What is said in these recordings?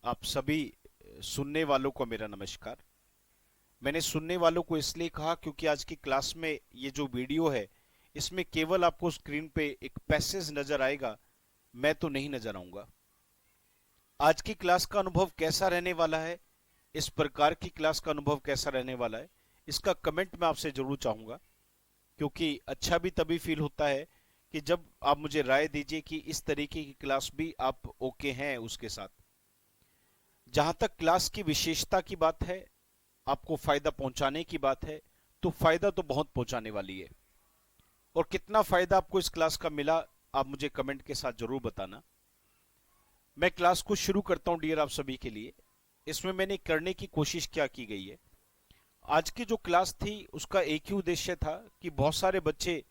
आप सभी सुनने वालों को मेरा नमस्कार। मैंने सुनने वालों को इसलिए कहा क्योंकि आज की क्लास में ये जो वीडियो है इसमें केवल आपको स्क्रीन पे एक पैसेज नजर आएगा, मैं तो नहीं नजर आऊंगा। आज की क्लास का अनुभव कैसा रहने वाला है, इस प्रकार की क्लास का अनुभव कैसा रहने वाला है, इसका कमेंट मैं आपसे जरूर चाहूंगा। क्योंकि अच्छा भी तभी फील होता है कि जब आप मुझे राय दीजिए कि इस तरीके की क्लास भी आप ओके हैं उसके साथ। जहां तक क्लास की विशेषता की बात है, आपको फायदा पहुंचाने की बात है, तो फायदा तो बहुत पहुंचाने वाली है। और कितना फायदा आपको इस क्लास का मिला, आप मुझे कमेंट के साथ जरूर बताना। मैं क्लास को शुरू करता हूं डियर आप सभी के लिए। इसमें मैंने करने की कोशिश क्या की गई है, आज की जो क्लास थी उसका एक ही उद्देश्य था कि बहुत सारे बच्चे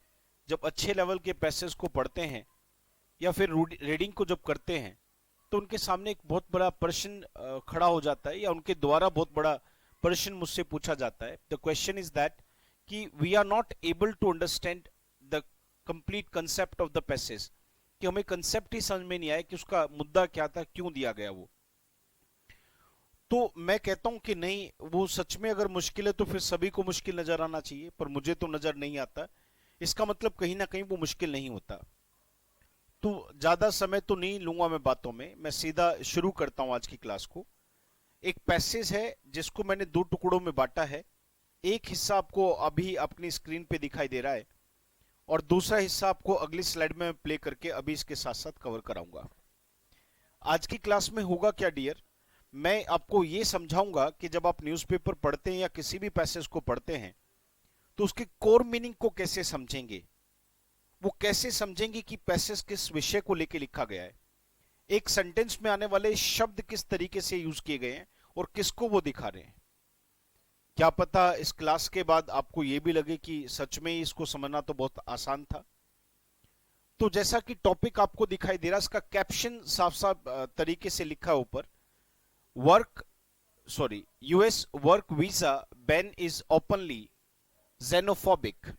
जब अच्छे लेवल के पैसेज को पढ़ते हैं या फिर रीडिंग को जब करते हैं तो उनके सामने एक बहुत बड़ा प्रश्न खड़ा हो जाता है, या उनके द्वारा बहुत बड़ा प्रश्न मुझसे पूछा जाता है। द क्वेश्चन इज दैट कि we are not able to understand the complete concept of the passage, कि हमें कंसेप्ट ही समझ में नहीं आया कि उसका मुद्दा क्या था, क्यों दिया गया वो। तो मैं कहता हूं कि नहीं, वो सच में अगर मुश्किल है तो फिर सभी को मुश्किल नजर आना चाहिए, पर मुझे तो नजर नहीं आता। इसका मतलब कहीं ना कहीं वो मुश्किल नहीं होता। तो ज्यादा समय तो नहीं लूंगा मैं बातों में, मैं सीधा शुरू करता हूं आज की क्लास को। एक पैसेज है जिसको मैंने दो टुकड़ों में बांटा है। एक हिस्सा आपको अभी अपनी स्क्रीन पे दिखाई दे रहा है और दूसरा हिस्सा आपको अगली स्लाइड में प्ले करके अभी इसके साथ साथ कवर कराऊंगा। आज की क्लास में होगा क्या डियर, मैं आपको ये समझाऊंगा कि जब आप न्यूज़पेपर पढ़ते हैं या किसी भी पैसेज को पढ़ते हैं तो उसके कोर मीनिंग को कैसे समझेंगे, वो कैसे समझेंगे कि पैसेज किस विषय को लेकर लिखा गया है, एक सेंटेंस में आने वाले शब्द किस तरीके से यूज किए गए हैं और किसको वो दिखा रहे हैं। क्या पता इस क्लास के बाद आपको ये भी लगे कि सच में ही इसको समझना तो बहुत आसान था। तो जैसा कि टॉपिक आपको दिखाई दे रहा है, इसका कैप्शन साफ साफ तरीके से लिखा है ऊपर, work sorry US work visa ban is openly xenophobic।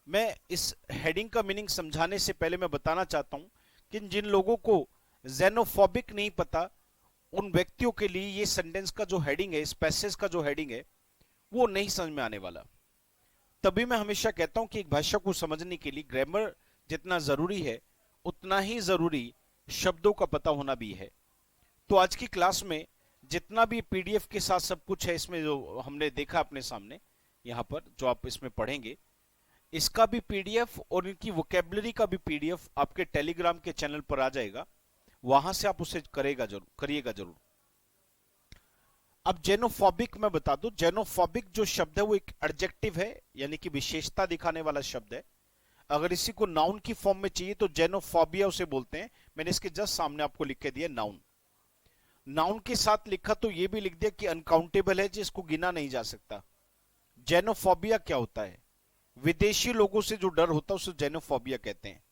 मैं इस हेडिंग का मीनिंग समझाने से पहले मैं बताना चाहता हूं कि जिन लोगों को xenophobic नहीं पता, उन व्यक्तियों के लिए ये सेंटेंस का जो हेडिंग है, इस पैसेज का जो हेडिंग है, वो नहीं समझ में आने वाला। तभी मैं हमेशा कहता हूं कि एक भाषा को समझने के लिए ग्रामर जितना जरूरी है उतना ही जरूरी शब्दों का पता होना भी है। तो आज की क्लास में जितना भी पीडीएफ के साथ सब कुछ है, इसमें जो हमने देखा अपने सामने यहाँ पर जो आप इसमें पढ़ेंगे, इसका भी पीडीएफ और इनकी वोकेबलरी का भी पीडीएफ आपके टेलीग्राम के चैनल पर आ जाएगा, वहां से आप उसे करिएगा जरूर। अब जेनोफोबिक मैं बता दूं, जेनोफोबिक जो शब्द है वो एक एडजेक्टिव है, यानी कि विशेषता दिखाने वाला शब्द है। अगर इसी को नाउन की फॉर्म में चाहिए तो जेनोफोबिया उसे बोलते हैं। मैंने इसके जस्ट सामने आपको लिख के दिया नाउन। नाउन के साथ लिखा तो ये भी लिख दिया कि अनकाउंटेबल है, जिसको गिना नहीं जा सकता। जेनोफोबिया क्या होता है, विदेशी लोगों से जो डर होता है उसे जेनोफोबिया कहते हैं।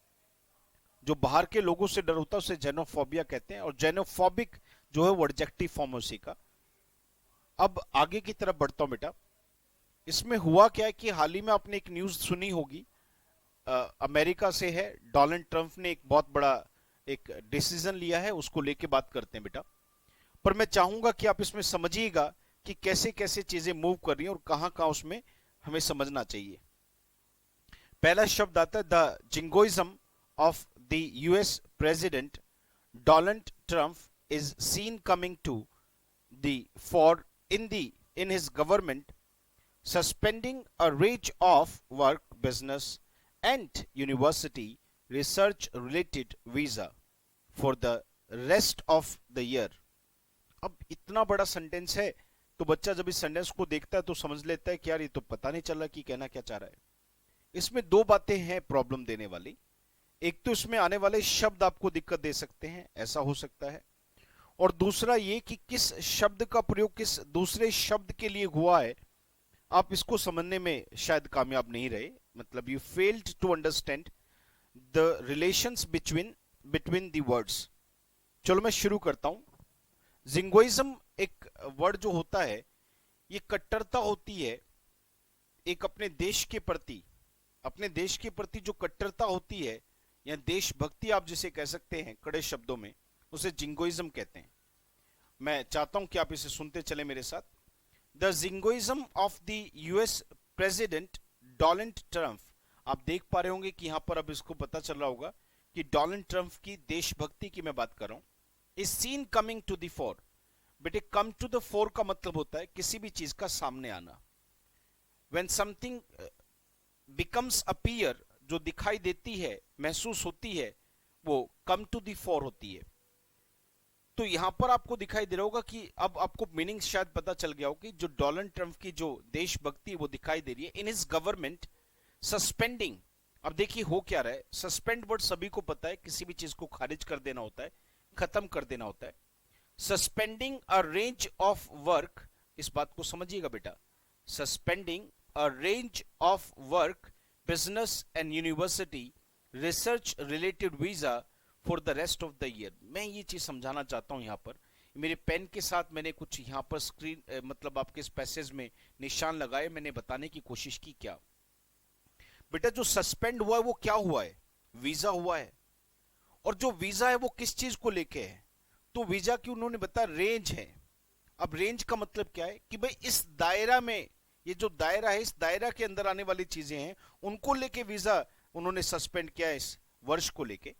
जो बाहर के लोगों से डर होता है उसे जेनोफोबिया कहते हैं। और जेनोफोबिक जो है वो एडजेक्टिव फॉर्म है उसी का। अब आगे की तरफ बढ़ता हूं बेटा। इसमें हुआ क्या है कि हाल ही में आपने एक न्यूज सुनी होगी, अमेरिका से है। डोनाल्ड ट्रंप ने एक बहुत बड़ा एक डिसीजन लिया है, उसको लेके बात करते हैं बेटा। पर मैं चाहूंगा कि आप इसमें समझिएगा कि कैसे कैसे चीजें मूव कर रही हैं और कहां कहां उसमें हमें समझना चाहिए। पहला शब्द आता है the jingoism of the US president Donald Trump is seen coming to the fore in his government, suspending a range of work, business, and university research related visa for the rest of the year। अब इतना बड़ा sentence है तो बच्चा जब इस sentence को देखता है तो समझ लेता है कि यार ये तो पता नहीं चल रहा कि कहना क्या चाह रहा है। इसमें दो बातें हैं प्रॉब्लम देने वाली। एक तो इसमें आने वाले शब्द आपको दिक्कत दे सकते हैं, ऐसा हो सकता है। और दूसरा ये कि किस शब्द का प्रयोग किस दूसरे शब्द के लिए हुआ है, आप इसको समझने में शायद कामयाब नहीं रहे। मतलब you failed to understand the relations between between the words. चलो मैं शुरू करता हूं। जिंगोइज्म एक वर्ड जो होता है, ये कट्टरता होती है एक अपने देश के प्रति जो कट्टरता होती है या देशभक्ति आप जिसे कह सकते हैं कड़े शब्दों में, उसे जिंगोइज्म कहते हैं। मैं चाहता हूं कि आप इसे सुनते चले मेरे साथ। The jingoism of the US president Donald Trump. आप देख पा रहे होंगे कि यहां पर अब इसको पता चल रहा होगा कि डोनाल्ड ट्रंप की देशभक्ति की मैं बात कर रहा हूं। Is seen coming to the fore. बेटे, कम टू द फोर का मतलब होता है किसी भी चीज का सामने आना। व्हेन समथिंग बिकम्स अपीयर, जो दिखाई देती है, महसूस होती है, वो कम टू द फोर होती है। तो यहां पर आपको दिखाई दे रहा होगा कि अब आपको मीनिंग शायद पता चल गया हो कि जो डोनाल्ड ट्रंप की जो देशभक्ति है वो दिखाई दे रही है इन हिज गवर्नमेंट सस्पेंडिंग। अब देखिए हो क्या रहा है। सस्पेंड वर्ड सभी को पता है, किसी भी चीज को खारिज कर देना होता है, खत्म कर देना होता है। Suspending a range of work, इस बात को समझिएगा बेटा। Suspending a range of work, business and university research related visa for the rest of the year. मैं ये चीज समझाना चाहता हूं यहां पर। मेरे पेन के साथ मैंने कुछ यहां पर स्क्रीन मतलब आपके इस पैसेज में निशान लगाए, मैंने बताने की कोशिश की। क्या बेटा, जो सस्पेंड हुआ है वो क्या हुआ है? वीजा हुआ है। और जो वीजा है वो किस चीज को लेके है? तो वीजा की उन्होंने बताया रेंज है। अब रेंज का मतलब क्या है कि भाई इस दायरा में, ये जो दायरा है, इस दायरा के अंदर आने वाली चीजें हैं, उनको लेके वीजा उन्होंने सस्पेंड किया है इस वर्ष को लेके।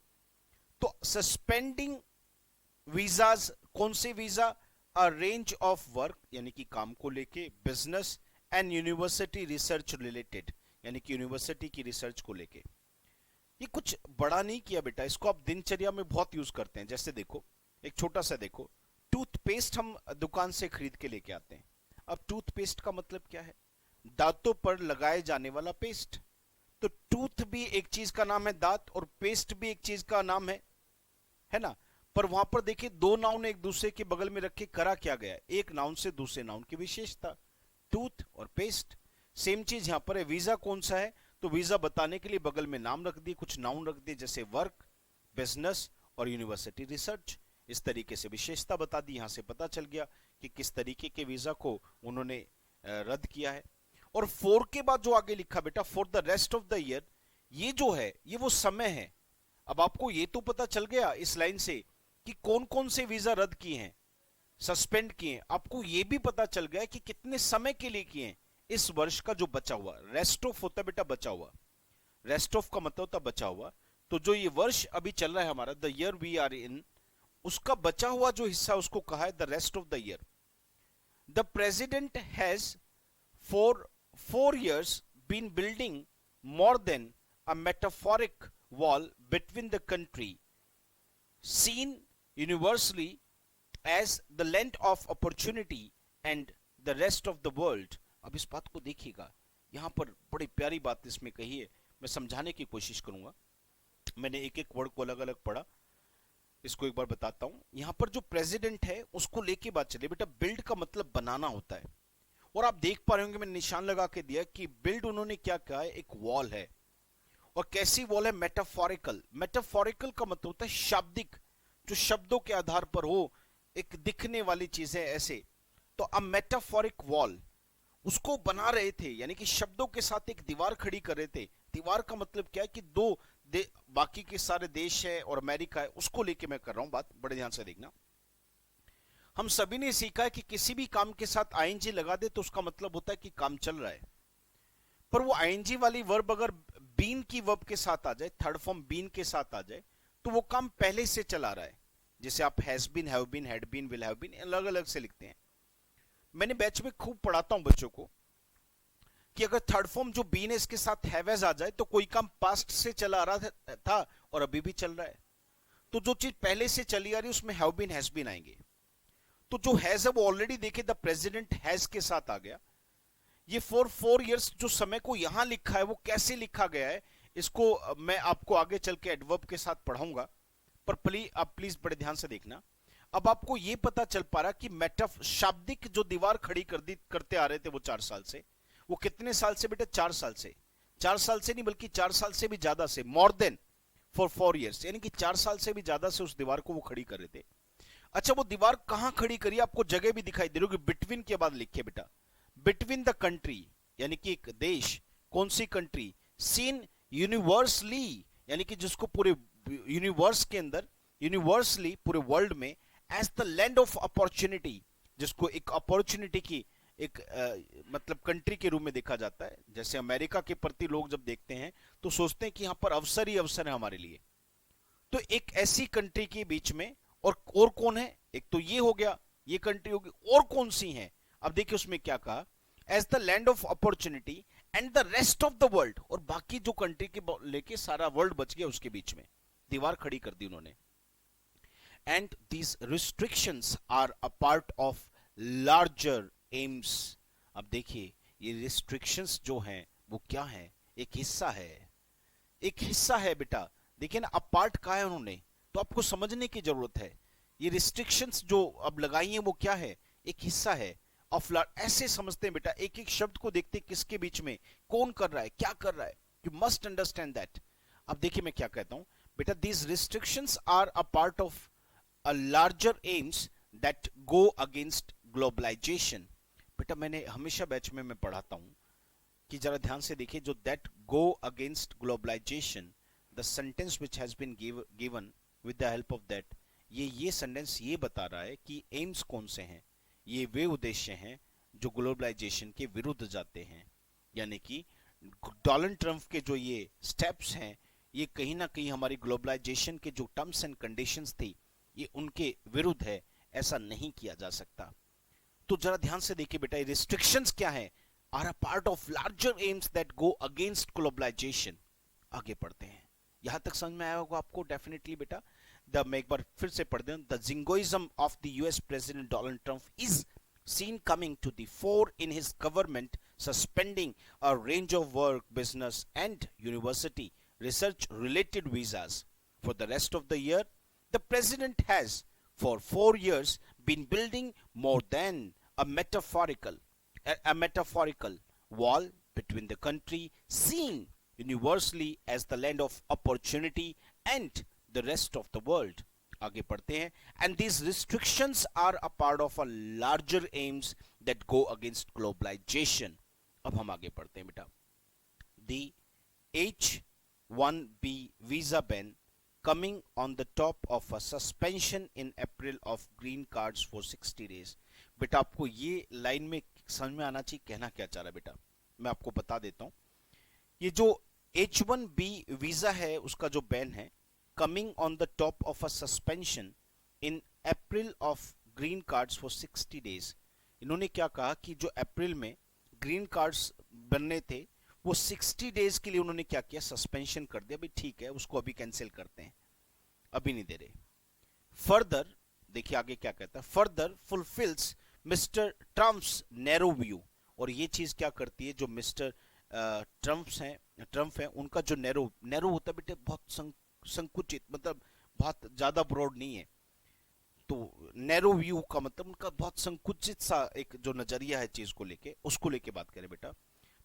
तो सस्पेंडिंग वीजाज, कौन से visa? A range of work, यानी कि काम को लेके, business and university research related, यानी कि यूनिवर्सिटी की रिसर्च को लेके। ये कुछ बड़ा नहीं किया बेटा, इसको आप दिनचर्या में बहुत यूज करते हैं। जैसे देखो, एक छोटा सा देखो, टूथपेस्ट हम दुकान से खरीद के लेके आते हैं। अब टूथपेस्ट का मतलब क्या है? दांतों पर लगाए जाने वाला पेस्ट। तो टूथ भी एक चीज का नाम है दांत, और पेस्ट भी एक चीज का नाम है ना। पर वहां पर देखिए दो नाउन एक दूसरे के बगल में रखे करा क्या गया? एक नाउन से दूसरे नाउन की विशेषता, टूथ और पेस्ट। सेम चीज यहां पर है। वीजा कौन सा है? तो वीजा बताने के लिए बगल में नाम रख दिए, कुछ नाउन रख दिए, जैसे वर्क, बिजनेस और यूनिवर्सिटी रिसर्च। इस तरीके से विशेषता बता दी। यहां से पता चल गया कि किस तरीके के वीजा को उन्होंने रद्द किया है। और फोर के बाद जो आगे लिखा बेटा, for the rest of the year, ये जो है ये वो समय है। अब आपको ये तो पता चल गया इस लाइन से कि कौन कौन से वीजा रद्द किए हैं, सस्पेंड किए हैं। आपको ये भी पता चल गया कि कितने समय के लिए किए हैं। इस वर्ष का जो बचा हुआ, रेस्ट ऑफ होता है बेटा बचा हुआ। रेस्ट ऑफ का मतलब होता बचा हुआ। तो जो ये वर्ष अभी चल रहा है हमारा, the year we are in, उसका बचा हुआ जो हिस्सा उसको कहा है the rest of the year. The president has for 4 years been building more than a metaphoric wall between the country, seen universally as the land of opportunity and the rest of the world। अब इस बात को देखिएगा, यहां पर बड़ी प्यारी बात इसमें कही है, मैं समझाने की कोशिश करूंगा। मैंने एक एक वर्ड को अलग अलग पढ़ा, इसको एक बार बताता हूं। यहां पर जो प्रेसिडेंट है उसको लेके बात चले बेटा। बिल्ड का मतलब बनाना होता है, और आप देख पा रहे होंगे मैंने निशान लगा के दिया कि बिल्ड उन्होंने क्या कहा है, एक वॉल है। और कैसी वॉल है? मेटाफोरिकल। मेटाफोरिकल का मतलब होता है शाब्दिक, जो शब्दों के आधार पर हो, एक दिखने वाली चीज है ऐसे। तो अ मेटाफोरिक वॉल, उसको बना रहे थे, यानी कि शब्दों के साथ एक दीवार खड़ी कर रहे थे। दीवार का मतलब क्या है कि बाकी के सारे देश है और अमेरिका है, उसको लेके मैं कर रहा हूं बात, बड़े ध्यान से देखना। हम सभी ने सीखा है कि किसी भी काम के साथ आईएनजी लगा दे तो उसका मतलब होता है कि काम चल रहा है। पर वो आईएनजी वाली वर्ब अगर बीन की वर्ब के साथ आ जाए, थर्ड फॉर्म बीन के साथ आ जाए, तो वो काम पहले से चला रहा है। जैसे आप has been, have been, had been, will have been अलग अलग से लिखते हैं। मैंने बैच में खूब पढ़ाता हूं बच्चों को कि अगर थर्ड फॉर्म जो बीन है इसके साथ हैव हैज आ जाए तो कोई काम पास्ट से चला आ रहा था और अभी भी चल रहा है। तो जो चीज पहले से चली आ रही है उसमें हैव बीन, हैज बीन आएंगे। तो जो हैज है वो ऑलरेडी देखे द प्रेसिडेंट हैज के साथ आ गया। ये फॉर 4 years जो समय को यहां लिखा है वो कैसे लिखा गया है, इसको मैं आपको आगे चल के एडवर्ब के साथ पढ़ाऊंगा। पर प्लीज बड़े ध्यान से देखना। अब आपको ये पता चल पा रहा कि मेटाफ शाब्दिक जो दीवार खड़ी करते आ रहे थे वो 4 साल से, वो कितने साल से बेटा? 4 साल से। 4 साल से नहीं बल्कि 4 साल से भी ज्यादा से, मोर देन फॉर 4 years, यानी कि 4 साल से भी ज्यादा से उस दीवार को वो खड़ी कर रहे थे। अच्छा, वो दीवार कहां खड़ी करी? आपको जगह भी दिखाई दे रही होगी, बिटवीन के बाद लिखे बेटा, बिटवीन द कंट्री, यानी कि एक देश, कौन सी कंट्री? सीन यूनिवर्सली, यानी कि जिसको पूरे यूनिवर्स के अंदर, यूनिवर्सली पूरे वर्ल्ड में, as the land of opportunity, जिसको एक अपॉर्चुनिटी की एक मतलब कंट्री के रूप में देखा जाता है। जैसे अमेरिका के प्रति लोग जब देखते हैं तो सोचते हैं कि यहाँ पर अवसर ही अवसर है हमारे लिए। तो एक ऐसी कंट्री के बीच में और कौन है, एक तो ये हो गया, ये कंट्री होगी, और कौन सी है। अब देखिए उसमें क्या कहा, as the land of opportunity and the rest of the world, और बाकी जो कंट्री के लेके सारा वर्ल्ड बच गया उसके बीच में, दीवार खड़ी कर दी उन्होंने। And these restrictions are a part of larger aims. अब देखिए ये रिस्ट्रिक्शंस जो हैं वो क्या है, एक हिस्सा है, एक हिस्सा है बेटा। देखिए ना, अब पार्ट कहा है उन्होंने, तो आपको समझने की जरूरत है। ये रिस्ट्रिक्शंस जो अब लगाई हैं वो क्या है, एक हिस्सा है ऑफ लॉ। ऐसे समझते हैं बेटा, एक एक शब्द को देखते किसके बीच में कौन कर रहा है, क्या कर रहा है, यू मस्ट अंडरस्टैंड दैट। अब देखिए मैं क्या कहता हूं बेटा, these restrictions are a part of a larger aims that go against globalisation. बेटा मैंने हमेशा बैच में मैं पढ़ाता हूं कि जरा ध्यान से देखिए, जो that go against globalisation, the sentence which has been given with the help of that, ये सेंटेंस ये बता रहा है कि एम्स कौन से हैं, ये वे उद्देश्य हैं जो ग्लोबलाइजेशन के विरुद्ध जाते हैं। यानी कि डोनाल्ड ट्रंप के जो ये स्टेप्स हैं, ये कहीं ना कहीं हमारी ग्लोबलाइजेशन के जो टर्म्स एंड कंडीशंस थी, ये उनके विरुद्ध है, ऐसा नहीं किया जा सकता। तो जरा ध्यान से देखिए बेटा, रिस्ट्रिक्शंस क्या है, are a part of larger aims that go against globalisation. आगे पढ़ते हैं, यहां तक समझ में आया होगा आपको डेफिनेटली बेटा। मैं एक बार फिर से पढ़ दें, the jingoism of the US president Donald Trump is seen coming to the fore in his government suspending a range of work, business and university research related visas. For the rest of the year, the president has for 4 years been building more than a metaphorical wall between the country seen universally as the land of opportunity and the rest of the world. आगे पढ़ते हैं, and these restrictions are a part of a larger aims that go against globalization. अब हम आगे पढ़ते हैं बेटा, the H-1B visa ban coming on the top of a suspension in April of green cards for 60 days. बेटा आपको ये line में समझ में आना चाहिए कहना क्या चाह रहा है बेटा, मैं आपको बता देता हूं। ये जो H-1B वीजा है उसका जो बैन है, coming on the top of a suspension in April of green cards for 60 days. इन्होंने क्या कहा कि जो अप्रैल में ग्रीन कार्ड्स बनने थे वो 60 डेज के लिए उन्होंने क्या किया, सस्पेंशन कर दिया। भाई ठीक है, उसको अभी कैंसिल करते हैं, अभी नहीं दे रहे। फर्दर देखिए आगे क्या कहता है, further fulfils mister Trump's narrow view. और ये चीज क्या करती है, जो मिस्टर ट्रम्प है उनका जो नैरो होता है बेटे, बहुत संकुचित, मतलब बहुत ज्यादा ब्रॉड नहीं है। तो नैरो व्यू का मतलब उनका बहुत संकुचित सा एक जो नजरिया है चीज को लेके, उसको लेके बात करें बेटा।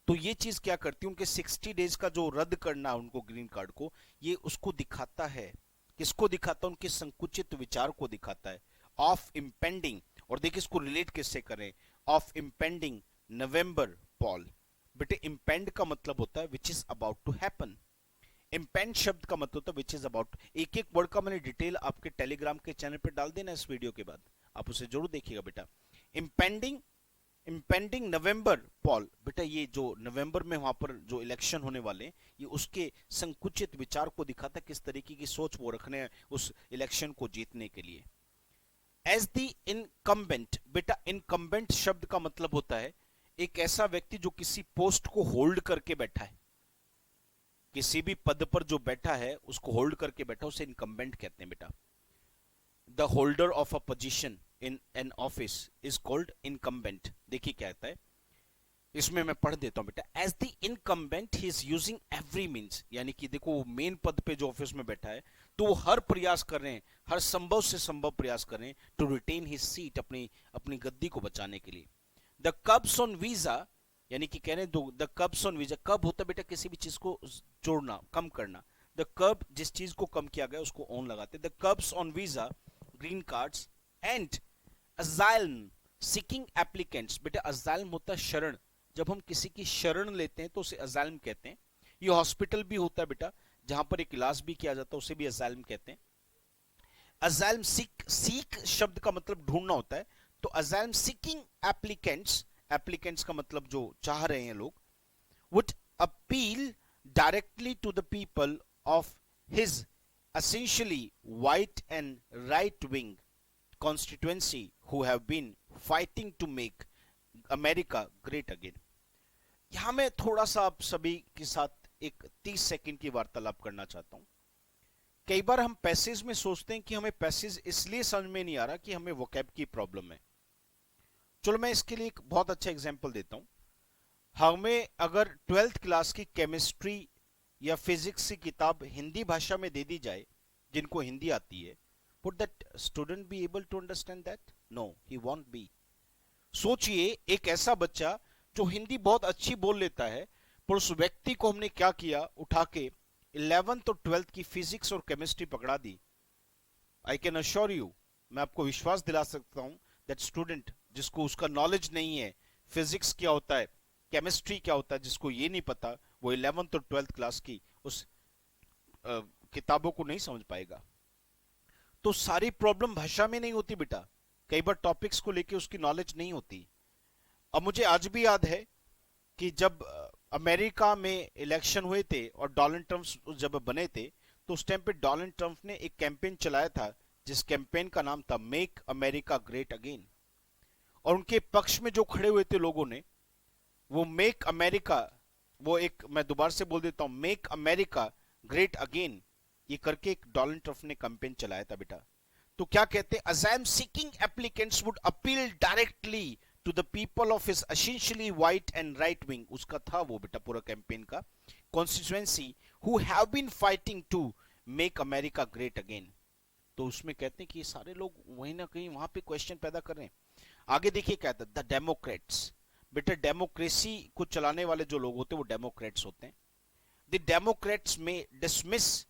तो ये चीज क्या करती है, उनके 60 डेज का जो रद्द करना है उनको ग्रीन कार्ड को, ये उसको दिखाता है, किसको दिखाता है, उनके संकुचित विचार को दिखाता है। ऑफ इम्पेंडिंग, और देखिए इसको रिलेट किससे करें, ऑफ इम्पेंडिंग नवंबर पॉल। बेटे इम्पेंड का मतलब होता है which is about to happen, impend शब्द का मतलब होता है विच इज अबाउट। एक एक वर्ड का मैंने डिटेल आपके टेलीग्राम के चैनल पे डाल देना इस वीडियो के बाद, आप उसे जरूर देखिएगा बेटा। इम्पेंडिंग नवंबर पॉल, बेटा ये जो नवंबर में वहां पर जो इलेक्शन होने वाले हैं, ये उसके संकुचित विचार को दिखाता है, किस तरीके की सोच वो रखने हैं उस इलेक्शन को जीतने के लिए। एज द इनकम्बेंट, बेटा इनकम्बेंट शब्द का मतलब होता है एक ऐसा व्यक्ति जो किसी पोस्ट को होल्ड करके बैठा है, किसी भी पद पर जो बैठा है उसको होल्ड करके बैठा, उसे इनकम्बेंट कहते हैं बेटा। The holder of a position in an office is called incumbent. देखिए क्या कहता है, इसमें मैं पढ़ देता हूं बेटा। As the incumbent he is using every means, यानी कि देखो वो मेन पद पे जो ऑफिस में बैठा है तो वो हर प्रयास कर रहे हैं, हर संभव से संभव प्रयास कर रहे हैं टू रिटेन हिज सीट, अपनी गद्दी को बचाने के लिए। द कब्स ऑन वीजा, यानी कि कह रहे हैं द कब्स ऑन वीजा, कब होता है बेटा किसी भी चीज को जोड़ना, कम करना। द कब, जिस चीज को कम किया गया उसको ऑन लगाते। The कब्स on visa, green cards and asylum seeking applicants. बेटा अजाइलम होता है शरण, जब हम किसी की शरण लेते हैं तो उसे अजाइलम कहते हैं। ये हॉस्पिटल भी होता है बेटा, जहां पर एक इलाज भी किया जाता है, उसे भी अजाइलम कहते हैं। अजाइलम सीक शब्द का मतलब ढूंढना होता है, तो असाइलम सीकिंग एप्लीकेंट्स, एप्लीकेंट्स का मतलब जो चाह रहे हैं लोग, would appeal directly to the people of his essentially white and right wing constituency who have been fighting to make America great again. यहां मैं थोड़ा सा आप सभी के साथ एक 30 सेकंड की वार्तालाप करना चाहता हूं। कई बार हम पैसेज में सोचते हैं कि हमें पैसेज इसलिए समझ में नहीं आ रहा कि हमें वोकैब की प्रॉब्लम है। चलो मैं इसके लिए एक बहुत अच्छा एग्जांपल देता हूं। हमें अगर 12th क्लास की केमिस्ट्री या फिजिक्स की किताब हिंदी भाषा में दे दी जाए, जिनको हिंदी आती है, would that student be able to understand that? No, he won't be. सोचिए एक ऐसा बच्चा जो हिंदी बहुत अच्छी बोल लेता है, पर उस व्यक्ति को हमने क्या किया, उठा के 11th और 12th की फिजिक्स और केमिस्ट्री पकड़ा दी। आई कैन अश्योर यू, मैं आपको विश्वास दिला सकता हूं, दैट स्टूडेंट जिसको उसका नॉलेज नहीं है, फिजिक्स क्या होता है, केमिस्ट्री क्या होता है, जिसको ये नहीं पता, वो 11th और 12th क्लास की उस किताबों को नहीं समझ पाएगा। तो सारी प्रॉब्लम भाषा में नहीं होती बेटा, कई बार टॉपिक्स को लेके उसकी नॉलेज नहीं होती। अब मुझे आज भी याद है कि जब अमेरिका में इलेक्शन हुए थे और डोनाल्ड ट्रंप जब बने थे, तो उस टाइम पे डोनाल्ड ट्रंप ने एक कैंपेन चलाया था, जिस कैंपेन का नाम था मेक अमेरिका ग्रेट अगेन। और उनके पक्ष में जो खड़े हुए थे लोगों ने, वो मेक अमेरिका, वो एक, मैं दोबारा से बोल देता हूं, मेक अमेरिका ग्रेट अगेन, ये करके एक डोनाल्ड ट्रंप ने कैंपेन चलाया था बेटा। तो क्या कहते हैं, asylum seeking applicants would appeal directly to the people of his essentially white and right wing, उसका था वो बेटा पूरा कैंपेन का, constituency who have been fighting to make America great again. तो उसमें कहते हैं कि ये सारे लोग वहीं ना कहीं वहां पे क्वेश्चन पैदा कर रहे हैं। आगे देखिए क्या था, द डेमोक्रेट्स, बेटा डेमोक्रेसी को चलाने वाले जो लोग होते हैं वो डेमोक्रेट्स होते हैं। द डेमोक्रेट्स में डिसमिस,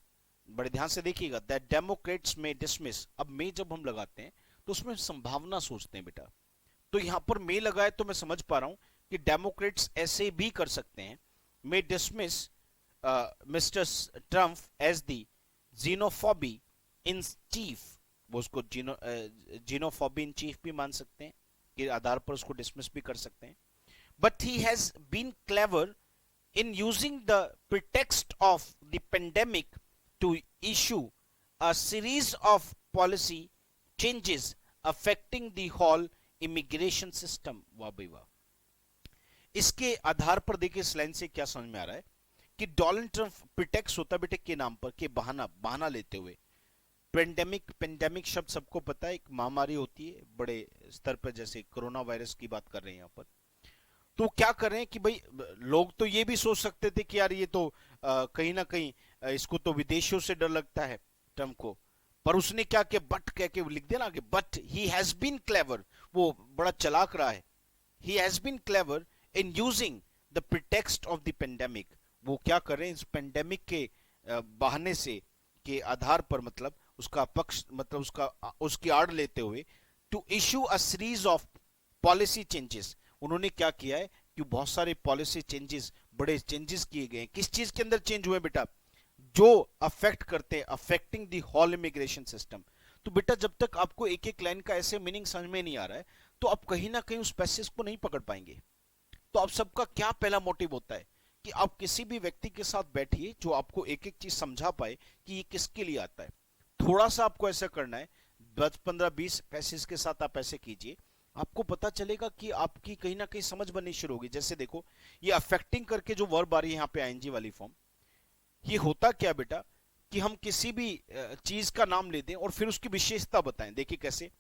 बड़े ध्यान से देखिएगा, दैट डेमोक्रेट्स में डिसमिस, अब में जब हम लगाते हैं तो उसमें संभावना सोचते हैं बेटा, तो यहां पर में लगाए तो मैं समझ पा रहा हूं कि डेमोक्रेट्स ऐसे भी कर सकते हैं, many dismiss Mister Trump as the xenophobe in chief, वो उसको जीनोफोबी इन चीफ भी मान सकते हैं, के आधार पर उसको डिसमिस भी कर सकते हैं। But he has been clever in using the pretext of the pandemic to issue a series of policy changes affecting the whole immigration system। वाह भाई वाह, इसके आधार पर देखिए इस लाइन से क्या समझ में आ रहा है कि डोनाल्ड ट्रंप प्रिटेक्स होता बेटे के नाम पर, के बहाना बहाना लेते हुए। पेंडेमिक, पेंडेमिक शब्द सबको पता है, एक महामारी होती है बड़े स्तर पर, जैसे कोरोना वायरस की बात कर रहे हैं यहाँ पर। तो क्या कर रहे हैं कि भाई लोग तो ये भी सोच सकते थे कि यार ये तो कहीं ना कहीं इसको तो विदेशियों से डर लगता है ट्रम्प को, पर उसने क्या किया, बट कह के लिख दिया ना आगे, but he has been clever, वो बड़ा चालाक रहा है, he has been clever in using the pretext of the pandemic. वो क्या कर रहे हैं, इस पेंडेमिक के बहाने से, के आधार पर, मतलब उसका पक्ष, मतलब उसकी आड़ लेते हुए, to issue a series of policy changes. उन्होंने क्या किया है कि बहुत सारे पॉलिसी चेंजेस, बड़े चेंजेस किए गए हैं। किस चीज के अंदर चेंज हुए बेटा, जो अफेक्ट करते हैं, affecting the whole immigration system. तो बेटा जब तक आपको एक एक लाइन का ऐसे मीनिंग समझ में नहीं आ रहा है, तो आप कहीं ना कहीं उस पैसेज को नहीं पकड़ पाएंगे। तो आप सबका क्या पहला मोटिव होता है कि आप किसी भी व्यक्ति के साथ बैठिए जो आपको एक एक चीज समझा पाए कि ये किसके लिए आता है। थोड़ा सा आपको ऐसा करना है, 10 15 20 पैसेज के साथ आप ऐसे कीजिए, आपको पता चलेगा कि आपकी कहीं ना कहीं समझ बननी शुरू होगी। जैसे देखो, ये अफेक्टिंग करके जो वर्ब आ रही है यहाँ पे आईएनजी वाली फॉर्म, ये होता क्या बेटा कि हम किसी भी चीज का नाम लेते हैं और फिर उसकी विशेषता बताएं। देखिए कैसे,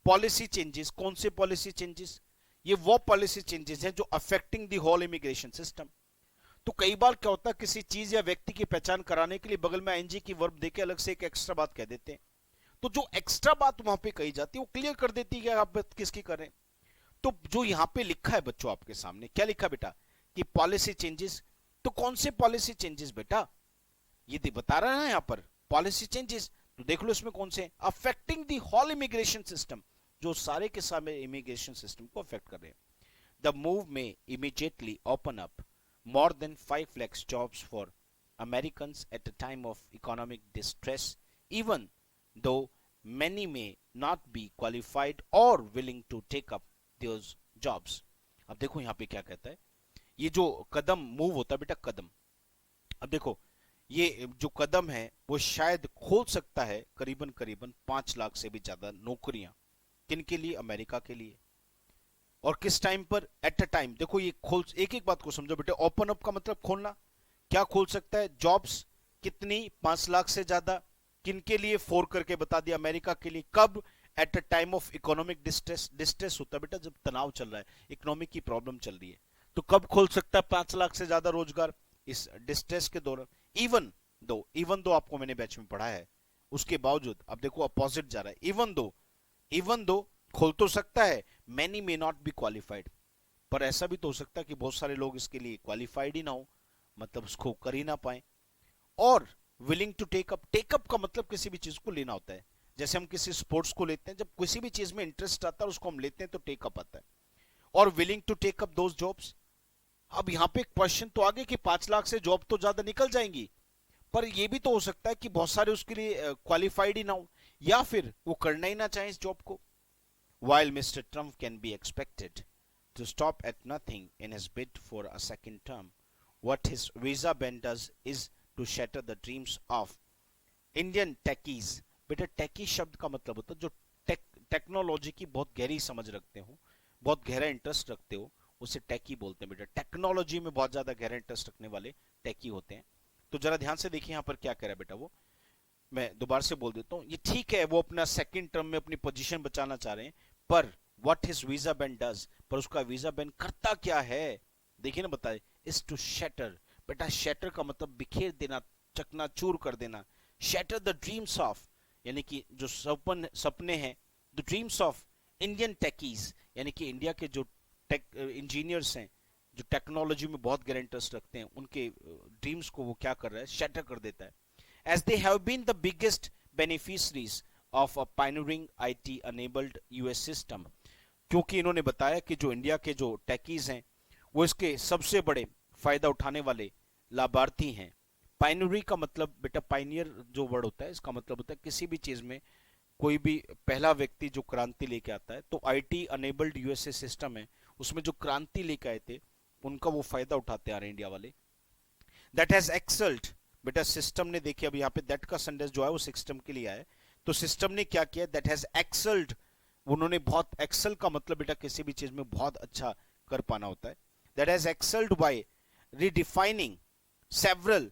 पॉलिसी चेंजेस, कौन से पॉलिसी चेंजेस, ये वो पॉलिसी चेंजेस हैं जो affecting the whole immigration system. तो कई बार क्या होता है, किसी चीज या व्यक्ति की पहचान कराने के लिए बगल में आईएनजी की वर्ब देके अलग से एक एक्स्ट्रा बात कह देते हैं। तो जो एक्स्ट्रा बात वहां पे कही जाती है वो क्लियर कर देती है कि आप किसकी कर रहे हैं। तो जो यहां पे लिखा है बच्चों आपके सामने, क्या लिखा बेटा कि पॉलिसी चेंजेस, तो कौन से पॉलिसी चेंजेस बेटा, ये बता रहा है ना यहाँ पर पॉलिसी चेंजेस, तो देख लो इसमें कौन से, affecting the whole immigration system, जो सारे के सारे इमिग्रेशन सिस्टम को अफेक्ट कर रहे हैं। द मूव में immediately open up more than 5 lakhs jobs for Americans at a time of economic distress, even though many may not be qualified or willing to take up those jobs. अब देखो यहाँ पे क्या कहता है, ये जो कदम मूव होता है बेटा, कदम, अब देखो ये जो कदम है वो शायद खोल सकता है करीबन करीबन 5 लाख से भी ज्यादा नौकरियां। किनके लिए? अमेरिका के लिए। और किस टाइम पर? At a time. देखो ये खोल, एक एक बात को समझो बेटे, ओपन अप का मतलब खोलना। क्या खोल सकता है? जॉब्स। कितनी? 5 लाख से ज्यादा। किनके लिए? फोर करके बता दिया, अमेरिका के लिए। कब? At a time of economic distress. Distress होता है बेटा जब तनाव चल रहा है, इकोनॉमिक की प्रॉब्लम चल रही है। तो कब खोल सकता है 5 लाख से ज्यादा रोजगार? इस डिस्ट्रेस के दौरान। इवन दो आपको मैंने बैच में पढ़ा है, उसके बावजूद अब देखो अपोजिट जा रहा है। इवन दो खोल तो सकता है, many may not be qualified, पर ऐसा भी तो हो सकता है कि बहुत सारे लोग इसके लिए क्वालिफाइड ही ना हो, मतलब उसको कर ही ना पाए। और विलिंग टू टेकअप का मतलब किसी भी चीज को लेना होता है। जैसे हम किसी स्पोर्ट्स को लेते हैं, जब किसी भी चीज में इंटरेस्ट आता है उसको हम लेते हैं तो टेकअप आता है। और willing to take up those jobs. अब यहाँ पे क्वेश्चन तो आगे कि 5 लाख से जॉब तो ज्यादा निकल जाएंगी, पर यह भी तो हो सकता है कि बहुत सारे उसके लिए क्वालिफाइड ही ना हो, या फिर वो करना ही ना चाहे इस जॉब को। While Mr. Trump can be expected to stop at nothing in his bid for a second term, what his visa ban does is to shatter the dreams of Indian techies. बेटा टेकी शब्द का मतलब होता है जो technology की बहुत गहरी समझ रखते हो, बहुत गहरा इंटरेस्ट रखते हो, उसे टेकी बोलते हैं बेटा। टेक्नोलॉजी में बहुत ज्यादा गहरा इंटरेस्ट रखने वाले टेकी होते हैं। तो जरा ध्यान से देखिए यहाँ पर क्या कह रहा है बेटा वो, मैं दोबारा से बोल देता हूँ। ये ठीक है वो अपना सेकंड टर्म में अपनी पोजीशन बचाना चाह रहे हैं, पर what his visa ban does, पर उसका वीजा बैन करता क्या है? देखिए ना, बताए, इज टू शैटर। बेटा शैटर का मतलब बिखेर देना, चकनाचूर कर देना। शैटर द ड्रीम्स ऑफ, यानी कि जो सपने हैं, the dreams of Indian techies, यानी कि इंडिया के जो टेक इंजीनियर्स हैं, जो टेक्नोलॉजी में बहुत गहरा इंटरेस्ट रखते हैं, उनके ड्रीम्स को वो क्या कर रहा है? शैटर कर देता है। as they have been the biggest beneficiaries of a pioneering IT enabled US system, क्योंकि इन्होंने बताया कि जो इंडिया के जो टेकीज हैं वो इसके सबसे बड़े फायदा उठाने वाले लाभार्थी हैं। पाइनरी का मतलब बेटा, पाइनियर जो वर्ड होता है इसका मतलब होता है किसी भी चीज में कोई भी पहला व्यक्ति जो क्रांति लेके आता है। तो आईटी अनेबल्ड यूएसए सिस्टम है, उसमें जो क्रांति लेके आए थे उनका वो फायदा उठाते आ रहे हैं इंडिया वाले। दैट हैज एक्सल्ड, बेटा सिस्टम ने, देखिए अब यहाँ पे दैट का सेंटेंस जो है वो सिस्टम के लिए है। तो सिस्टम ने क्या किया? दैट हैज एक्सल्ड, उन्होंने बहुत, एक्सेल का मतलब बेटा किसी भी चीज में बहुत अच्छा कर पाना होता है। That has excelled by redefining several,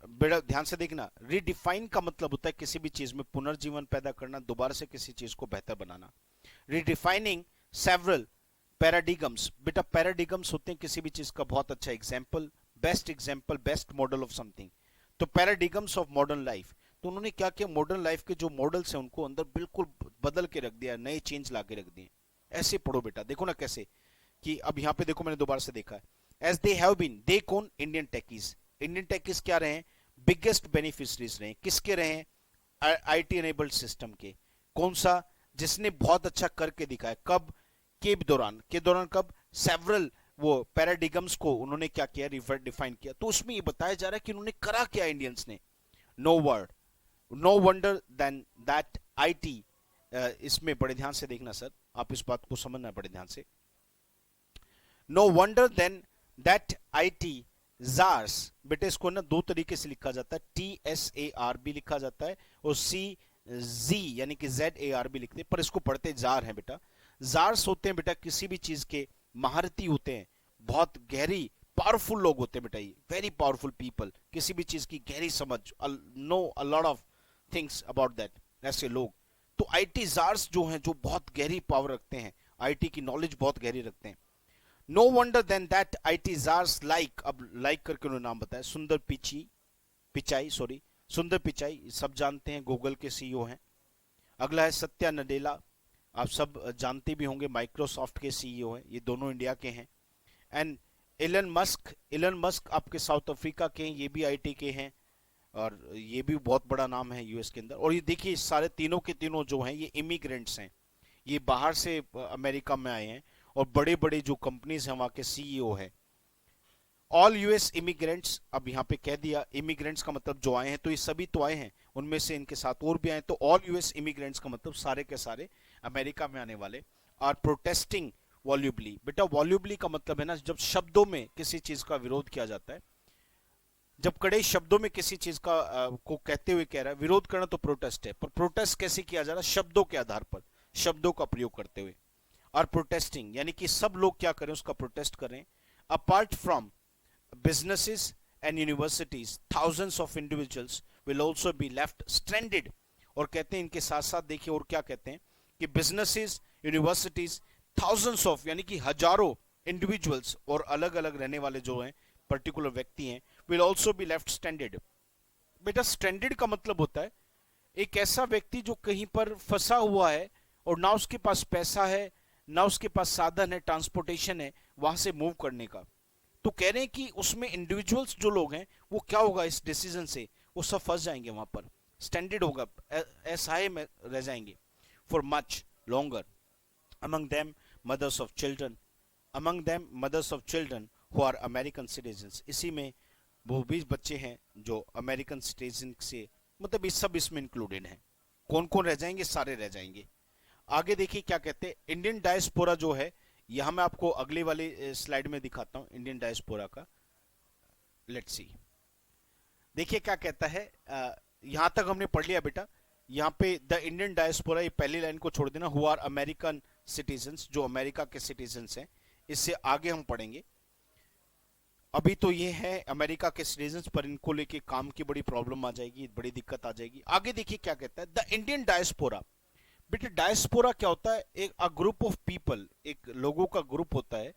बेटा ध्यान से देखना, रीडिफाइन का मतलब होता है किसी भी चीज में पुनर्जीवन पैदा करना, दोबारा से किसी चीज को बेहतर बनाना। रीडिफाइनिंग सेवरल पैराडिगम्स, बेटा पैराडिगम्स होते हैं किसी भी चीज का बहुत अच्छा example, best model of something. तो पैराडिगम्स ऑफ मॉडर्न लाइफ, तो उन्होंने क्या किया? मॉडर्न लाइफ के जो मॉडल्स हैं उनको अंदर बिल्कुल बदल के रख दिया, नए चेंज ला के रख दिए। ऐसे पढ़ो बेटा, देखो ना कैसे कि अब यहाँ पे देखो मैंने दोबारा से देखा है। एज दे हैव बीन, दे कौन? Indian techies. इंडियन टेकीज क्या रहे हैं? बिगेस्ट बेनिफिशरीज रहे हैं। किसके रहे हैं? आईटी एनेबल्ड सिस्टम के। कौन सा? जिसने बहुत अच्छा करके दिखाया। कब? के दौरान कब? सेवरल वो पैराडिगम्स को उन्होंने क्या किया? डिफाइन किया। तो उसमें ये बताया जा रहा है कि उन्होंने करा क्या इंडियंस ने। No wonder then that IT, इसमें बड़े ध्यान से देखना सर, आप इस बात को समझना बड़े ध्यान से। No wonder then that IT czars, बेटे इसको ना दो तरीके से लिखा जाता है, TSAR भी लिखा जाता है और CZ यानी कि ZAR भी लिखते हैं, पर इसको पढ़ते जार हैं बेटा। जार्स होते हैं बेटा किसी भी चीज के महारथी होते हैं, बहुत गहरी पावरफुल लोग होते हैं बेटा, ये वेरी पावरफुल पीपल, किसी भी चीज की गहरी समझ, know a lot of things about that, ऐसे लोग। तो आईटी जार्स जो हैं, जो बहुत गहरी पावर रखते हैं, आईटी की नॉलेज बहुत गहरी रखते हैं। No wonder then that IT czars like, अब लाइक करके उन्होंने नाम बताया, सुंदर पिचाई सब जानते हैं, गूगल के सीईओ हैं। अगला है सत्या नडेला, आप सब जानते भी होंगे, माइक्रोसॉफ्ट के सीईओ हैं, ये दोनों इंडिया के हैं। एंड इलन मस्क आपके साउथ अफ्रीका के हैं, ये भी आईटी के हैं और ये भी बहुत बड़ा नाम है यूएस के अंदर। और ये देखिए सारे तीनों के तीनों जो हैं ये इमिग्रेंट्स हैं, ये बाहर से अमेरिका में आए हैं और बड़े बड़े जो कंपनीज हैं वहां के सीईओ हैं। ऑल यूएस इमिग्रेंट्स, अब यहाँ पे कह दिया इमिग्रेंट्स का मतलब जो आए हैं, तो ये सभी तो आए हैं, उनमें से इनके साथ और भी आए, तो ऑल यूएस इमिग्रेंट्स का मतलब सारे के सारे अमेरिका में आने वाले आर प्रोटेस्टिंग वॉल्यूबली। बेटा वॉल्यूबली का मतलब है ना, जब शब्दों में किसी चीज का विरोध किया जाता है, जब कड़े शब्दों में किसी चीज का को कहते हुए कह रहा है, विरोध करना तो प्रोटेस्ट है, पर प्रोटेस्ट कैसे किया जा रहा है, शब्दों के आधार पर, शब्दों का प्रयोग करते हुए। आर प्रोटेस्टिंग यानी कि सब लोग क्या करें, उसका प्रोटेस्ट करें। Apart from businesses and universities, thousands of individuals will also be left stranded। और कहते हैं इनके साथ साथ देखिए और क्या कहते हैं कि businesses, universities, thousands of यानी कि हजारों individuals और अलग अलग रहने वाले जो हैं पर्टिकुलर व्यक्ति हैं, will also be left stranded। बेटा stranded का मतलब होता है एक ऐसा व्यक्ति जो कहीं पर फंसा हुआ है और ना उसके पास पैसा है, ना उसके पास साधन है, ट्रांसपोर्टेशन है वहां से मूव करने का। तो कह रहे हैं कि उसमें इंडिविजुअल्स जो लोग हैं वो क्या होगा इस डिसीजन से, वो सब फंस जाएंगे वहां पर, स्टैंडर्ड होगा, असहाय में रह जाएंगे for much longer. Among them mothers of children, among them mothers of children who are American citizens. इसी में वो 20 बच्चे हैं जो अमेरिकन सिटीजन से, मतलब ये सब इसमें इंक्लूडेड हैं। कौन कौन रह जाएंगे, सारे रह जाएंगे। आगे देखिए क्या कहते हैं, इंडियन डायस्पोरा जो है, यहां मैं आपको अगले वाले स्लाइड में दिखाता हूं इंडियन डायस्पोरा का। लेट्स सी, देखिए क्या कहता है, यहां तक हमने पढ़ लिया बेटा। यहां पे द इंडियन डायस्पोरा, ये पहली लाइन को छोड़ देना, हु आर अमेरिकन सिटीजन्स, जो अमेरिका के सिटीजन्स हैं। इससे आगे हम पढ़ेंगे। अभी तो ये है अमेरिका के सिटीजन्स, पर इनको लेके काम की बड़ी प्रॉब्लम आ जाएगी, बड़ी दिक्कत आ जाएगी। आगे देखिए क्या कहता है, द इंडियन डायस्पोरा। बेटे डायस्पोरा क्या होता है, एक ग्रुप ऑफ पीपल, एक लोगों का ग्रुप होता है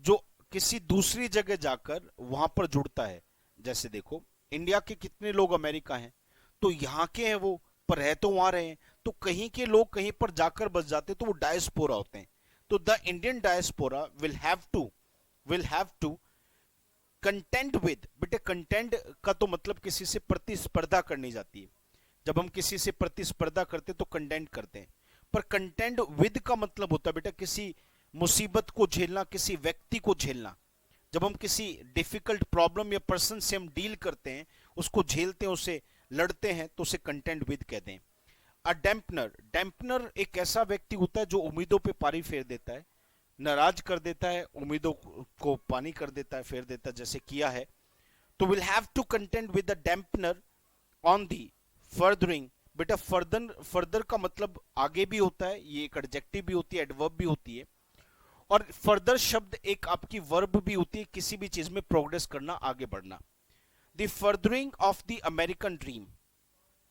जो किसी दूसरी जगह जाकर वहां पर जुड़ता है। जैसे देखो इंडिया के कितने लोग अमेरिका हैं, तो यहाँ के हैं वो, पर रह तो वहां रहे हैं, तो कहीं के लोग कहीं पर जाकर बस जाते, तो वो डायस्पोरा होते हैं। तो the Indian diaspora will have to content with. बेटे कंटेंट का तो मतलब किसी से प्रतिस्पर्धा करनी जाती है। जब हम किसी से प्रतिस्पर्धा करते तो कंटेंट करते हैं, पर कंटेंट विद का मतलब होता है बेटा किसी मुसीबत को झेलना, किसी व्यक्ति को झेलना। जब हम किसी डिफिकल्ट प्रॉब्लम या पर्सन से हम डील करते हैं, उसको झेलते हैं, उससे लड़ते हैं, तो उसे कंटेंट विद कहते हैं। अ डैम्पनर, डैम्पनर एक ऐसा व्यक्ति होता है जो उम्मीदों पे पानी फेर देता है, नाराज कर देता है, उम्मीदों को पानी कर देता है, फेर देता है, जैसे किया है। तो will have to content with the dampener on the furthering. बेटा फर्दर का मतलब आगे भी होता है, ये एक एडजेक्टिव भी होती है, एडवर्ब भी होती है, और फर्दर शब्द एक आपकी वर्ब भी होती है, किसी भी चीज में प्रोग्रेस करना, आगे बढ़ना। The furthering of the American dream,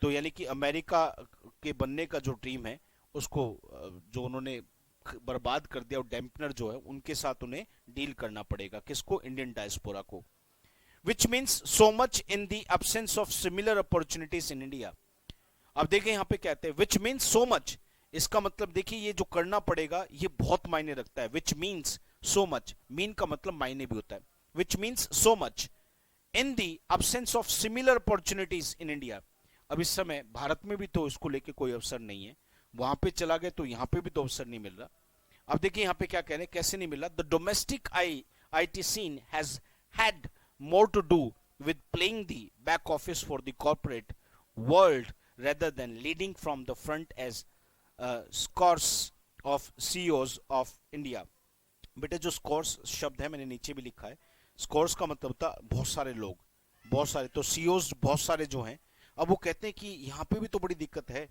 तो यानी कि अमेरिका के बनने का जो ड्रीम है उसको जो उन्होंने बर्बाद कर दिया, और डैम्पनर जो है उनके साथ उन्हें डील करना पड़ेगा। किसको, इंडियन डायस्पोरा को। Which means so much in the absence of similar opportunities in India। अब देखें यहाँ पे कहते हैं which means so much, इसका मतलब देखिए ये जो करना पड़ेगा ये बहुत मायने रखता है। which means so much, mean का मतलब मायने भी होता है। which means so much in the absence of similar opportunities in India। अब इस समय भारत में भी तो इसको लेके कोई अवसर नहीं है, वहां पे चला गए तो यहाँ पे भी तो अवसर नहीं मिल रहा। अब देखिए यहाँ पे क्या कह रहे हैं, कैसे नहीं मिल रहा। The domestic IT scene has had more to do with playing the back office for the corporate world rather than leading from the front as scores of CEOs of India। बेटे जो स्कोर्स शब्द है मैंने नीचे भी लिखा है, scores का मतलब होता है बहुत सारे लोग, बहुत सारे, तो CEOs बहुत सारे जो हैं। अब वो कहते हैं कि यहाँ पे भी तो बड़ी दिक्कत है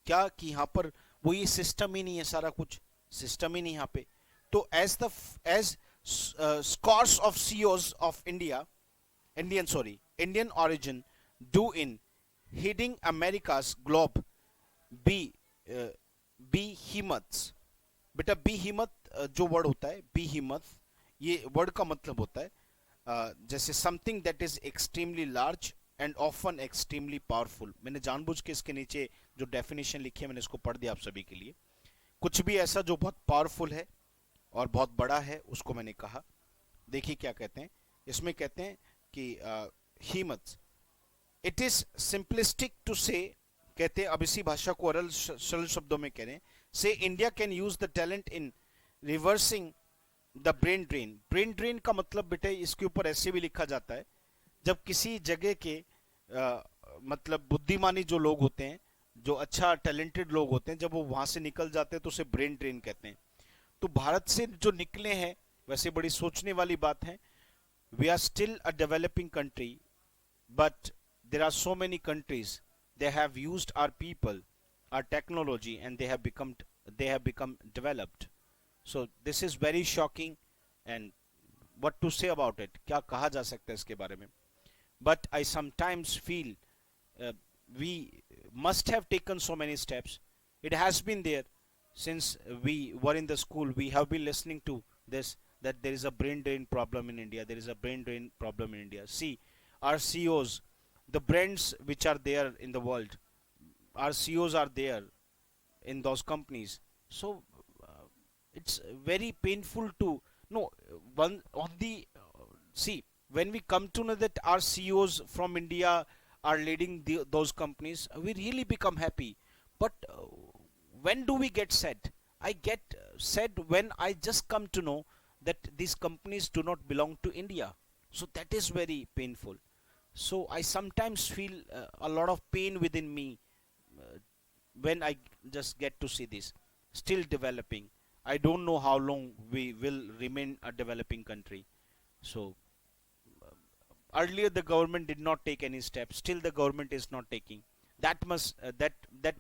क्या, कि यहाँ पर वो ये सिस्टम ही नहीं है, सारा कुछ सिस्टम ही नहीं यहाँ पे। तो as scores of CEOs of Indian origin do in heading America's globe behemoths। बेटा behemoth जो वर्ड होता है, behemoth, ये वर्ड का मतलब होता है जैसे something that is extremely large and often extremely powerful। मैंने जानबूझ के इसके नीचे जो डेफिनेशन लिखी है मैंने इसको पढ़ दिया आप सभी के लिए। कुछ भी ऐसा जो बहुत पावरफुल है और बहुत बड़ा है उसको मैंने कहा। देखिए क्या कहते हैं इसमें, कहते हैं कि हीमत, इट इज सिंपलिस्टिक टू से, कहते हैं अब इसी भाषा को सरल शब्दों में कह रहे हैं, से India can use the talent in reversing the brain drain. Brain drain का मतलब बेटे इसके ऊपर ऐसे भी लिखा जाता है, जब किसी जगह के मतलब बुद्धिमानी जो लोग होते हैं, जो अच्छा टैलेंटेड लोग होते हैं, जब वो वहां से निकल जाते हैं तो उसे ब्रेन ड्रेन कहते हैं। तो भारत से जो निकले हैं, वैसे बड़ी सोचने वाली बात है। We are still a developing country, but there are so many countries, they have used our people, our technology, and they have become developed. So this is very shocking, and what to say about it, क्या कहा जा सकता है इसके बारे में? But I sometimes feel uh, we must have taken so many steps. It has been there since we were in the school. We have been listening to this, that there is a brain drain problem in India. There is a brain drain problem in India. See, our CEOs, the brands which are there in the world, our CEOs are there in those companies. So it's very painful to no one on the see, when we come to know that our CEOs from India are leading those companies, we really become happy. But when do we get sad? I get sad when I just come to know that these companies do not belong to India. So that is very painful. So I sometimes feel a lot of pain within me uh, when I just get to see this still developing. I don't know how long we will remain a developing country. So earlier the government did not take any steps. Still the government is not taking. That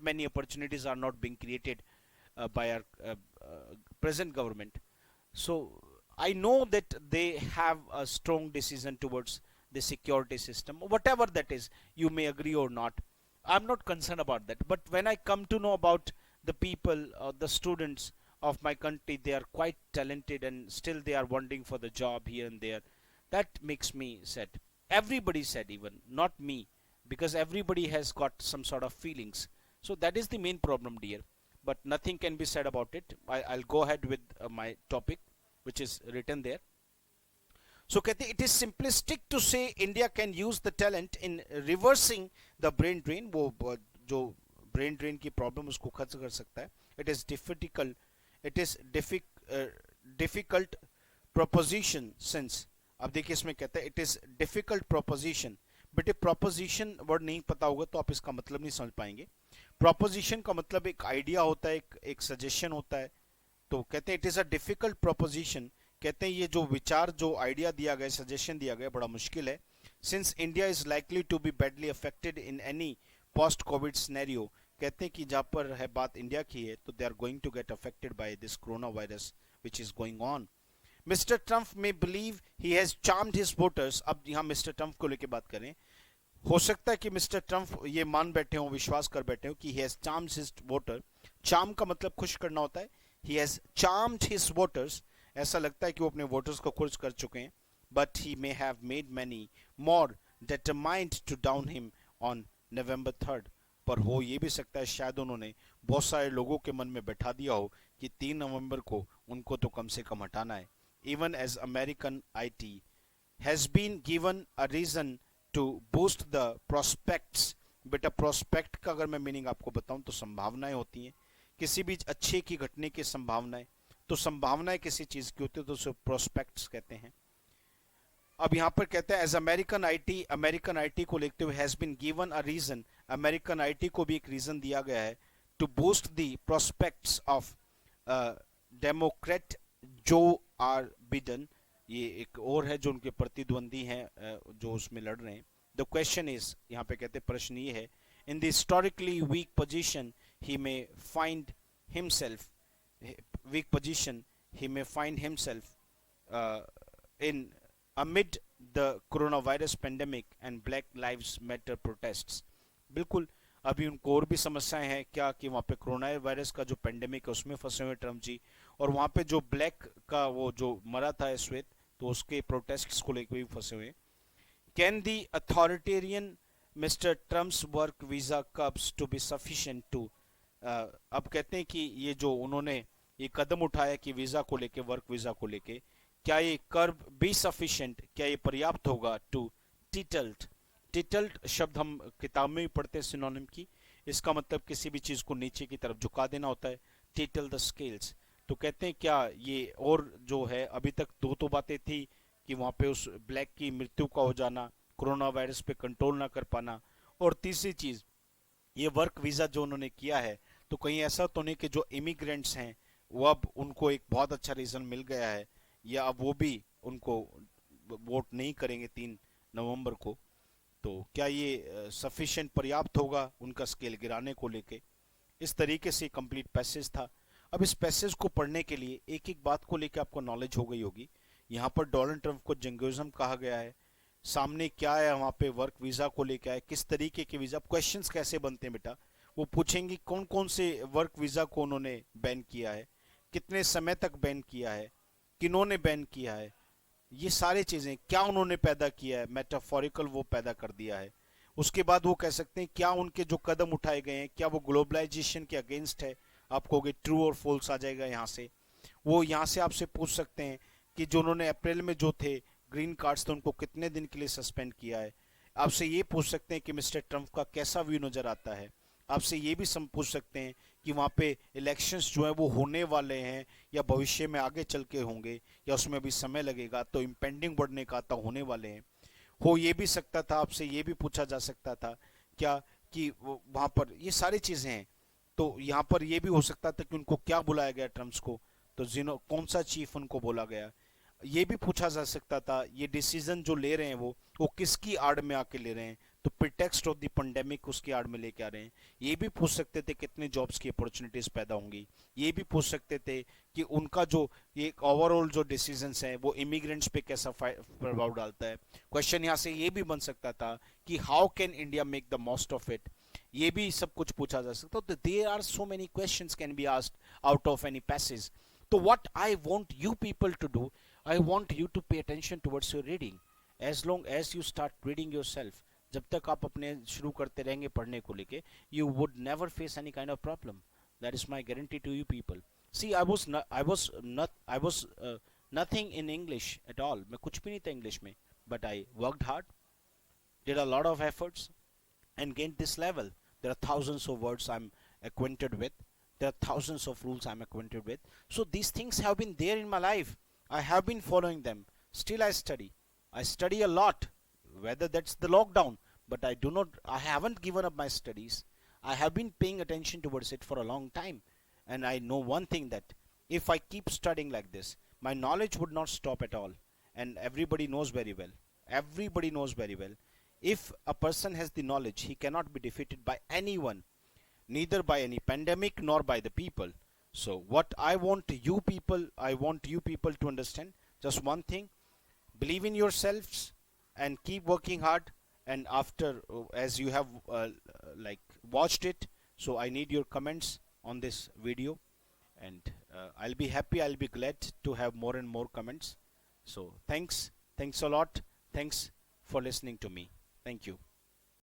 many opportunities are not being created by our present government. So I know that they have a strong decision towards the security system, whatever that is. You may agree or not. I'm not concerned about that. But when I come to know about the people, the students of my country, they are quite talented and still they are wanting for the job here and there. That makes me sad. Everybody said, even not me, because everybody has got some sort of feelings. So that is the main problem, dear. But nothing can be said about it. I'll go ahead with my topic, which is written there. So कहते it is simplistic to say India can use the talent in reversing the brain drain. वो जो brain drain की problem उसको खत्म कर सकता है. It is difficult. It is difficult proposition since. अब देखिए इसमें कहता है it is difficult proposition. बेटे proposition वर्ड नहीं पता होगा तो आप इसका मतलब नहीं समझ पाएंगे. Proposition का मतलब एक आइडिया होता है, एक सजेशन होता है. तो कहते हैं it is a difficult proposition. कहते हैं ये जो विचार, जो आइडिया दिया गया, सजेशन दिया गया, बड़ा मुश्किल है. Since India is likely to be badly affected in any post COVID scenario. कहते हैं कि जहां पर है बात इंडिया की है तो they are going to get affected by this corona virus which is going on. Mister Trump many believe he has charmed his voters. अब यहाँ मिस्टर ट्रम्प को लेकर बात करें, हो सकता है कि मिस्टर ट्रम्प ये मान बैठे हो, विश्वास कर बैठे हो कि he has charmed his voter. Charm का मतलब खुश करना होता है. He has charmed his voters. ऐसा लगता है कि वो अपने वोटर्स को खुश कर चुके हैं. But he may have made many more determined to down him on November 3rd. पर हो ये भी सकता है शायद उन्होंने बहुत सारे लोगों के मन में बैठा दिया हो कि 3 नवंबर को उनको तो कम से कम हटाना है. Even as American IT has been given a reason to boost the prospects. बेटा प्रोस्पेक्ट का अगर मैं मीनिंग आपको बताऊं तो संभावनाएं होती हैं, किसी भी अच्छे की घटने की संभावनाएं. तो संभावनाएं किसी चीज की होती है तो उसे प्रोस्पेक्ट्स कहते हैं. अब यहाँ पर कहते हैं एज अमेरिकन आईटी को लेते हुए has been given a reason. American IT को भी एक रीजन दिया गया है to boost the prospects of Democrat Joe R Biden. ये एक और है जो उनके प्रतिद्वंदी हैं, जो उसमें लड़ रहे हैं. द क्वेश्चन इज, यहाँ पे कहते प्रश्न ये है, in the historically weak position he may find himself. Weak position he may find himself in amid the coronavirus pandemic and Black Lives Matter protests. बिल्कुल. अभी उनको और भी समस्याएं हैं क्या कि वहाँ पे कोरोना वायरस का जो पेंडेमिक है उसमें फंसे हुए ट्रम्प जी, और वहाँ पे जो ब्लैक का वो जो मरा था श्वेत, तो उसके प्रोटेस्ट्स को लेकर भी फंसे हुए. Can the authoritarian Mr Trump's work visa curbs to be sufficient to. अब कहते हैं कि ये जो उन्होंने ये कदम उठाया कि वीजा को लेके, वर्क वीजा को लेके, क्या ये कर्व बी सफिशिएंट, क्या ये पर्याप्त होगा टू टिटल्ट. टिटल्ट शब्द हम किताब में भी पढ़ते हैं सिनोनिम की. इसका मतलब किसी भी चीज को नीचे की तरफ झुका देना होता है. टिटल द स्केल्स. तो कहते हैं क्या ये, और जो है अभी तक दो तो बातें थी कि वहां पे उस ब्लैक की मृत्यु का हो जाना, कोरोना वायरस पे कंट्रोल ना कर पाना। और तीसरी चीज, ये वर्क वीजा जो उन्होंने किया है, तो कहीं ऐसा तो नहीं कि जो इमिग्रेंट्स हैं वो अब उनको एक बहुत अच्छा रीजन मिल गया है, या अब वो भी उनको वोट नहीं करेंगे 3 नवंबर को। तो क्या ये सफिशिएंट पर्याप्त होगा उनका स्केल गिराने को लेके? इस तरीके से कंप्लीट पैसेज था। अब इस पैसेज को पढ़ने के लिए एक एक बात को लेकर आपको नॉलेज हो गई होगी। यहाँ पर डोनाल्ड ट्रंप को जिंगोइज्म कहा गया है, सामने क्या है वहाँ पे वर्क वीजा को लेकर है, किस तरीके के वीजा, क्वेश्चंस कैसे बनते हैं बेटा, वो पूछेंगे कौन कौन से वर्क वीजा को उन्होंने बैन किया है, कितने समय तक बैन किया है, किन्होंने बैन किया है, ये सारी चीजें क्या उन्होंने पैदा किया है, मेटाफोरिकल वो पैदा कर दिया है। उसके बाद वो कह सकते हैं क्या उनके जो कदम उठाए गए हैं क्या वो ग्लोबलाइजेशन के अगेंस्ट है। आप कहोगे ट्रू और फॉल्स आ जाएगा यहाँ से। वो यहाँ से आपसे पूछ सकते हैं कि जो उन्होंने अप्रैल में जो थे ग्रीन कार्ड्स थे उनको कितने दिन के लिए सस्पेंड किया है। आपसे ये पूछ सकते हैं कि मिस्टर ट्रंप का कैसा व्यू नजर आता है। आपसे ये भी सम पूछ सकते हैं कि वहाँ पे इलेक्शंस जो है वो होने वाले हैं या भविष्य में आगे चल के होंगे, या उसमें भी समय लगेगा, तो इम्पेंडिंग बढ़ने का तो होने वाले हैं। हो ये भी सकता था, आपसे ये भी पूछा जा सकता था क्या कि वहां पर ये सारी चीजें हैं। तो यहाँ पर ये भी हो सकता था कि उनको क्या बुलाया गया ट्रम्प्स को, तो जिनो कौन सा चीफ उनको बोला गया। ये भी पूछा जा सकता था ये डिसीजन जो ले रहे हैं वो किसकी आड़ में आके ले रहे हैं, तो प्रिटेक्स्ट ऑफ द पेंडेमिक उसकी आड़ में लेके आ रहे हैं। ये भी पूछ सकते थे कितने जॉब्स की अपॉर्चुनिटीज पैदा होंगी। ये भी पूछ सकते थे कि उनका जो ये ओवरऑल जो डिसीजंस हैं वो इमिग्रेंट्स पे कैसा प्रभाव डालता है। क्वेश्चन यहाँ से ये भी बन सकता था कि how can India make the most of it. ये भी सब कुछ पूछा जा सकता, तो there are so many questions can be asked out of any passage. तो what I want you people to do, I want you to pay attention towards your reading. As long as you start reading yourself, जब तक आप अपने शुरू करते रहेंगे पढ़ने को लेके, you would never face any kind of problem. That is my guarantee to you people. See, I was nothing in English at all. मैं कुछ भी नहीं था English में, but I worked hard, did a lot of efforts, and gained this level. There are thousands of words I'm acquainted with. There are thousands of rules I'm acquainted with. So these things have been there in my life. I have been following them. Still I study. I study a lot, whether that's the lockdown, but I haven't given up my studies. I have been paying attention towards it for a long time. And I know one thing, that if I keep studying like this, my knowledge would not stop at all. And everybody knows very well. Everybody knows very well. If a person has the knowledge, he cannot be defeated by anyone, neither by any pandemic nor by the people. So what I want you people to understand just one thing: believe in yourselves and keep working hard. And after, as you have like watched it, so I need your comments on this video, and I'll be glad to have more and more comments. So thanks a lot. Thanks for listening to me. Thank you.